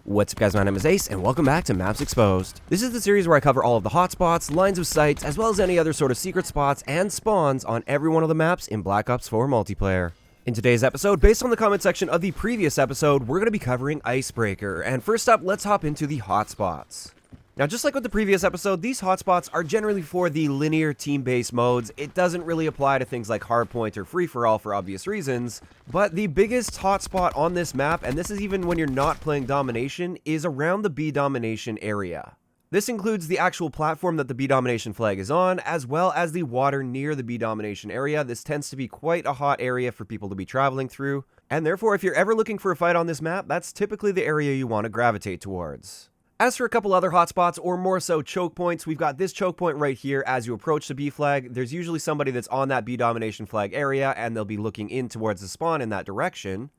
What's up guys, my name is Ace, and welcome back to Maps Exposed. This is the series where I cover all of the hotspots, lines of sight, as well as any other sort of secret spots and spawns on every one of the maps in Black Ops 4 multiplayer. In today's episode, based on the comment section of the previous episode, we're going to be covering Icebreaker, and first up, let's hop into the hotspots. Now, just like with the previous episode, these hotspots are generally for the linear team-based modes. It doesn't really apply to things like Hardpoint or Free-for-All for obvious reasons, but the biggest hotspot on this map, and this is even when you're not playing Domination, is around the B Domination area. This includes the actual platform that the B Domination flag is on, as well as the water near the B Domination area. This tends to be quite a hot area for people to be traveling through, and therefore if you're ever looking for a fight on this map, that's typically the area you want to gravitate towards. As for a couple other hotspots, or more so choke points, we've got this choke point right here as you approach the B flag. There's usually somebody that's on that B Domination flag area, and they'll be looking in towards the spawn in that direction.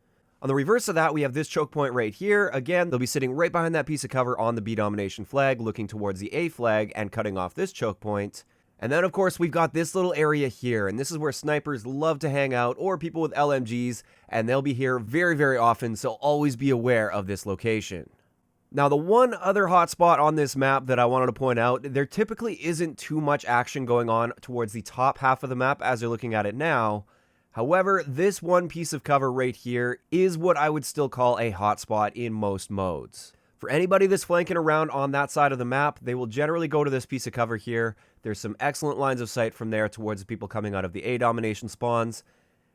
On the reverse of that, we have this choke point right here. Again, they'll be sitting right behind that piece of cover on the B Domination flag, looking towards the A flag and cutting off this choke point. And then, of course, we've got this little area here, and this is where snipers love to hang out, or people with LMGs, and they'll be here very, very often, so always be aware of this location. Now, the one other hotspot on this map that I wanted to point out, there typically isn't too much action going on towards the top half of the map as you're looking at it now. However, this one piece of cover right here is what I would still call a hotspot in most modes. For anybody that's flanking around on that side of the map, they will generally go to this piece of cover here. There's some excellent lines of sight from there towards the people coming out of the A Domination spawns,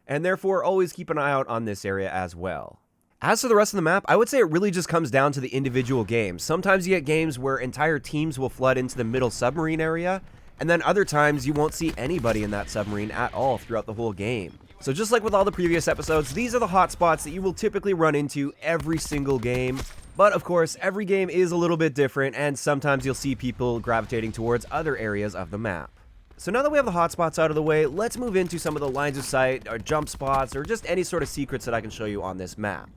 and therefore always keep an eye out on this area as well. As for the rest of the map, I would say it really just comes down to the individual games. Sometimes you get games where entire teams will flood into the middle submarine area, and then other times you won't see anybody in that submarine at all throughout the whole game. So just like with all the previous episodes, these are the hotspots that you will typically run into every single game. But of course, every game is a little bit different, and sometimes you'll see people gravitating towards other areas of the map. So now that we have the hotspots out of the way, let's move into some of the lines of sight, or jump spots, or just any sort of secrets that I can show you on this map.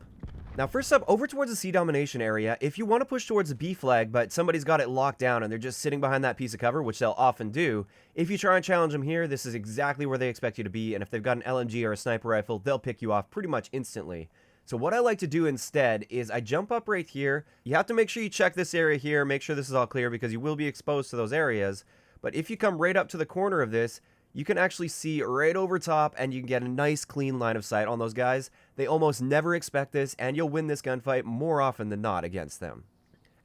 Now first up, over towards the C Domination area, if you want to push towards the B flag, but somebody's got it locked down and they're just sitting behind that piece of cover, which they'll often do, if you try and challenge them here, this is exactly where they expect you to be, and if they've got an LMG or a sniper rifle, they'll pick you off pretty much instantly. So what I like to do instead is I jump up right here. You have to make sure you check this area here, make sure this is all clear because you will be exposed to those areas, but if you come right up to the corner of this, you can actually see right over top and you can get a nice clean line of sight on those guys. They almost never expect this, and you'll win this gunfight more often than not against them.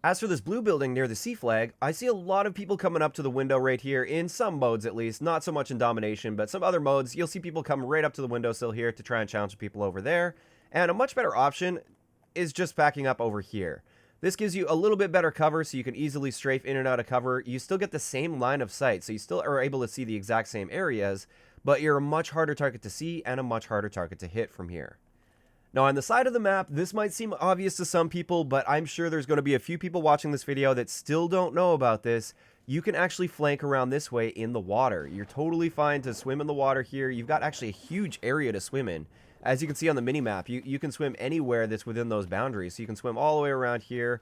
As for this blue building near the C flag, I see a lot of people coming up to the window right here, in some modes at least, not so much in Domination, but some other modes, you'll see people come right up to the windowsill here to try and challenge people over there, and a much better option is just backing up over here. This gives you a little bit better cover so you can easily strafe in and out of cover. You still get the same line of sight, so you still are able to see the exact same areas, but you're a much harder target to see and a much harder target to hit from here. Now on the side of the map, this might seem obvious to some people, but I'm sure there's going to be a few people watching this video that still don't know about this. You can actually flank around this way in the water. You're totally fine to swim in the water here. You've got actually a huge area to swim in. As you can see on the mini-map, you can swim anywhere that's within those boundaries. So you can swim all the way around here.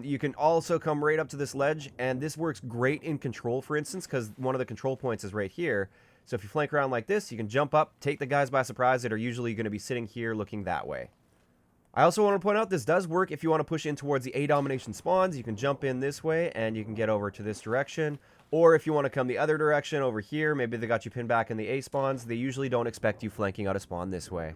You can also come right up to this ledge, and this works great in control, for instance, because one of the control points is right here. So if you flank around like this, you can jump up, take the guys by surprise that are usually going to be sitting here looking that way. I also want to point out this does work if you want to push in towards the A Domination spawns. You can jump in this way, and you can get over to this direction. Or if you want to come the other direction over here, maybe they got you pinned back in the A spawns, they usually don't expect you flanking out a spawn this way.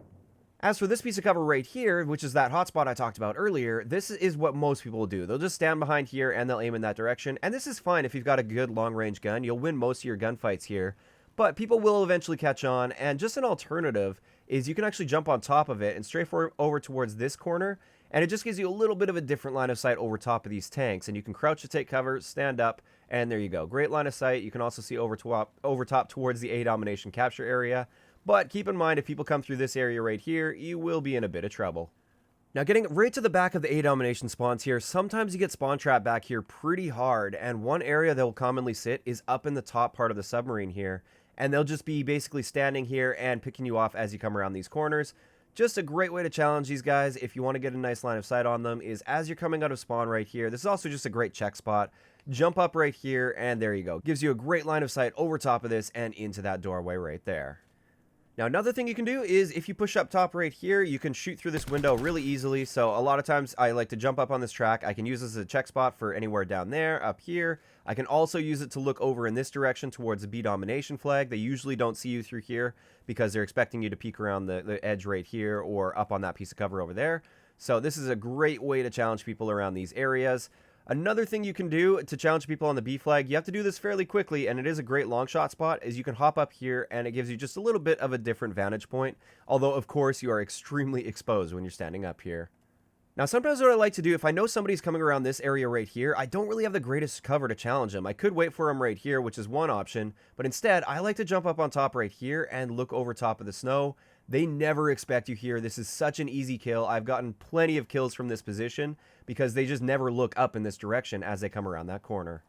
As for this piece of cover right here, which is that hotspot I talked about earlier, this is what most people will do. They'll just stand behind here and they'll aim in that direction. And this is fine if you've got a good long-range gun. You'll win most of your gunfights here. But people will eventually catch on, and just an alternative is you can actually jump on top of it and strafe over towards this corner, and it just gives you a little bit of a different line of sight over top of these tanks, and you can crouch to take cover, stand up, and there you go. Great line of sight. You can also see over top towards the A Domination capture area, but keep in mind if people come through this area right here, you will be in a bit of trouble. Now getting right to the back of the A Domination spawns here, sometimes you get spawn trapped back here pretty hard, and one area they'll commonly sit is up in the top part of the submarine here, and they'll just be basically standing here and picking you off as you come around these corners. Just a great way to challenge these guys if you want to get a nice line of sight on them is as you're coming out of spawn right here. This is also just a great check spot. Jump up right here, and there you go. Gives you a great line of sight over top of this and into that doorway right there. Now, another thing you can do is if you push up top right here, you can shoot through this window really easily. So a lot of times I like to jump up on this track. I can use this as a check spot for anywhere down there, up here. I can also use it to look over in this direction towards the B domination flag. They usually don't see you through here because they're expecting you to peek around the edge right here or up on that piece of cover over there. So this is a great way to challenge people around these areas. Another thing you can do to challenge people on the B flag, you have to do this fairly quickly, and it is a great long shot spot, is you can hop up here, and it gives you just a little bit of a different vantage point, although, of course, you are extremely exposed when you're standing up here. Now, sometimes what I like to do, if I know somebody's coming around this area right here, I don't really have the greatest cover to challenge them. I could wait for them right here, which is one option, but instead, I like to jump up on top right here and look over top of the snow. They never expect you here. This is such an easy kill. I've gotten plenty of kills from this position because they just never look up in this direction as they come around that corner.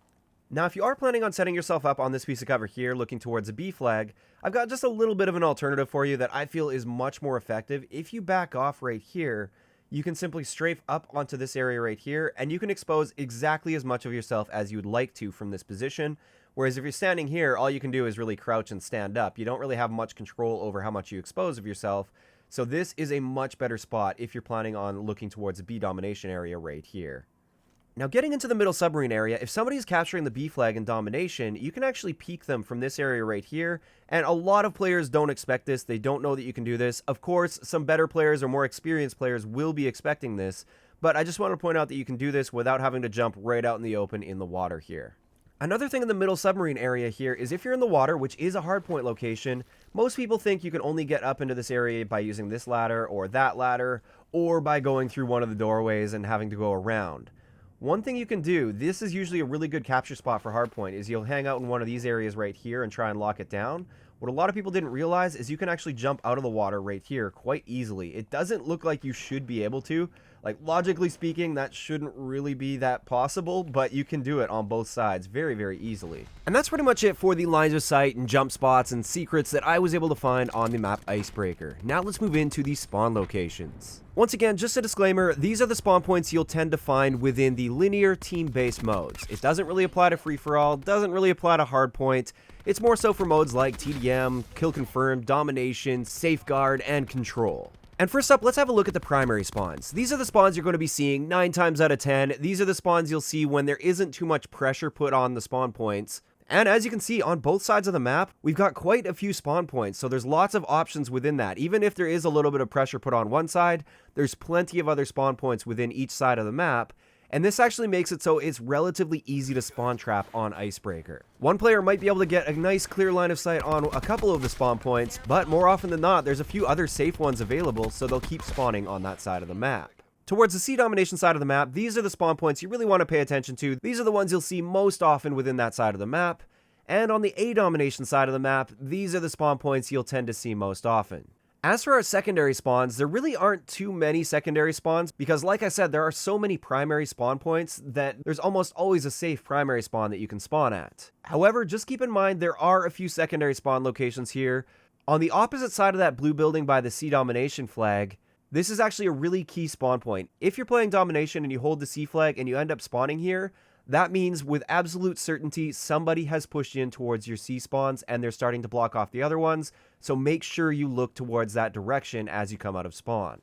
Now, if you are planning on setting yourself up on this piece of cover here, looking towards a B flag, I've got just a little bit of an alternative for you that I feel is much more effective. If you back off right here, you can simply strafe up onto this area right here, and you can expose exactly as much of yourself as you would like to from this position. Whereas if you're standing here, all you can do is really crouch and stand up. You don't really have much control over how much you expose of yourself. So this is a much better spot if you're planning on looking towards the B domination area right here. Now, getting into the middle submarine area, if somebody's capturing the B flag in domination, you can actually peek them from this area right here, and a lot of players don't expect this. They don't know that you can do this. Of course, some better players or more experienced players will be expecting this, but I just want to point out that you can do this without having to jump right out in the open in the water here. Another thing in the middle submarine area here is if you're in the water, which is a hardpoint location, most people think you can only get up into this area by using this ladder or that ladder, or by going through one of the doorways and having to go around. One thing you can do, this is usually a really good capture spot for hardpoint, is you'll hang out in one of these areas right here and try and lock it down. What a lot of people didn't realize is you can actually jump out of the water right here quite easily. It doesn't look like you should be able to. Like, logically speaking, that shouldn't really be that possible, but you can do it on both sides very, very easily. And that's pretty much it for the lines of sight and jump spots and secrets that I was able to find on the map Icebreaker. Now let's move into the spawn locations. Once again, just a disclaimer, these are the spawn points you'll tend to find within the linear team-based modes. It doesn't really apply to free-for-all, doesn't really apply to hardpoint. It's more so for modes like TDM, Kill Confirm, Domination, Safeguard, and Control. And first up, let's have a look at the primary spawns. These are the spawns you're going to be seeing 9 times out of 10. These are the spawns you'll see when there isn't too much pressure put on the spawn points. And as you can see, on both sides of the map, we've got quite a few spawn points, so there's lots of options within that. Even if there is a little bit of pressure put on one side, there's plenty of other spawn points within each side of the map. And this actually makes it so it's relatively easy to spawn trap on Icebreaker. One player might be able to get a nice clear line of sight on a couple of the spawn points, but more often than not, there's a few other safe ones available, so they'll keep spawning on that side of the map. Towards the C domination side of the map, these are the spawn points you really want to pay attention to. These are the ones you'll see most often within that side of the map. And on the A domination side of the map, these are the spawn points you'll tend to see most often. As for our secondary spawns, there really aren't too many secondary spawns because, like I said, there are so many primary spawn points that there's almost always a safe primary spawn that you can spawn at. However, just keep in mind there are a few secondary spawn locations here. On the opposite side of that blue building by the C domination flag, this is actually a really key spawn point. If you're playing domination and you hold the C flag and you end up spawning here, that means with absolute certainty somebody has pushed in towards your C spawns and they're starting to block off the other ones, so make sure you look towards that direction as you come out of spawn.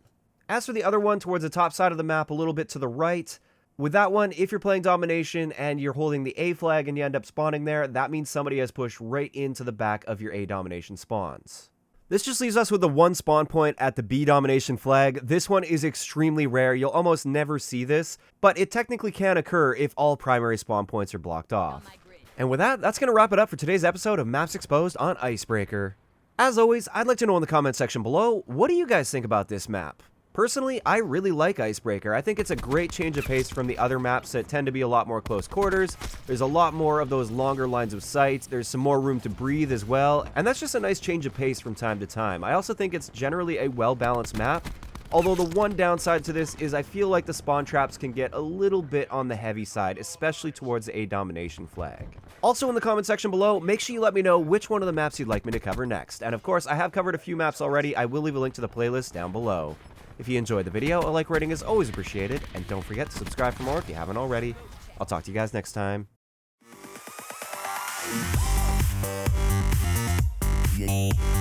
As for the other one towards the top side of the map a little bit to the right, with that one, if you're playing domination and you're holding the A flag and you end up spawning there, that means somebody has pushed right into the back of your A domination spawns. This just leaves us with the one spawn point at the B domination flag. This one is extremely rare. You'll almost never see this, but it technically can occur if all primary spawn points are blocked off. And with that, that's going to wrap it up for today's episode of Maps Exposed on Icebreaker. As always, I'd like to know in the comment section below, what do you guys think about this map? Personally, I really like Icebreaker. I think it's a great change of pace from the other maps that tend to be a lot more close quarters. There's a lot more of those longer lines of sight. There's some more room to breathe as well, and that's just a nice change of pace from time to time. I also think it's generally a well-balanced map, although the one downside to this is I feel like the spawn traps can get a little bit on the heavy side, especially towards the A domination flag. Also in the comment section below, make sure you let me know which one of the maps you'd like me to cover next. And of course, I have covered a few maps already. I will leave a link to the playlist down below. If you enjoyed the video, a like rating is always appreciated, and don't forget to subscribe for more if you haven't already. I'll talk to you guys next time. Yeah.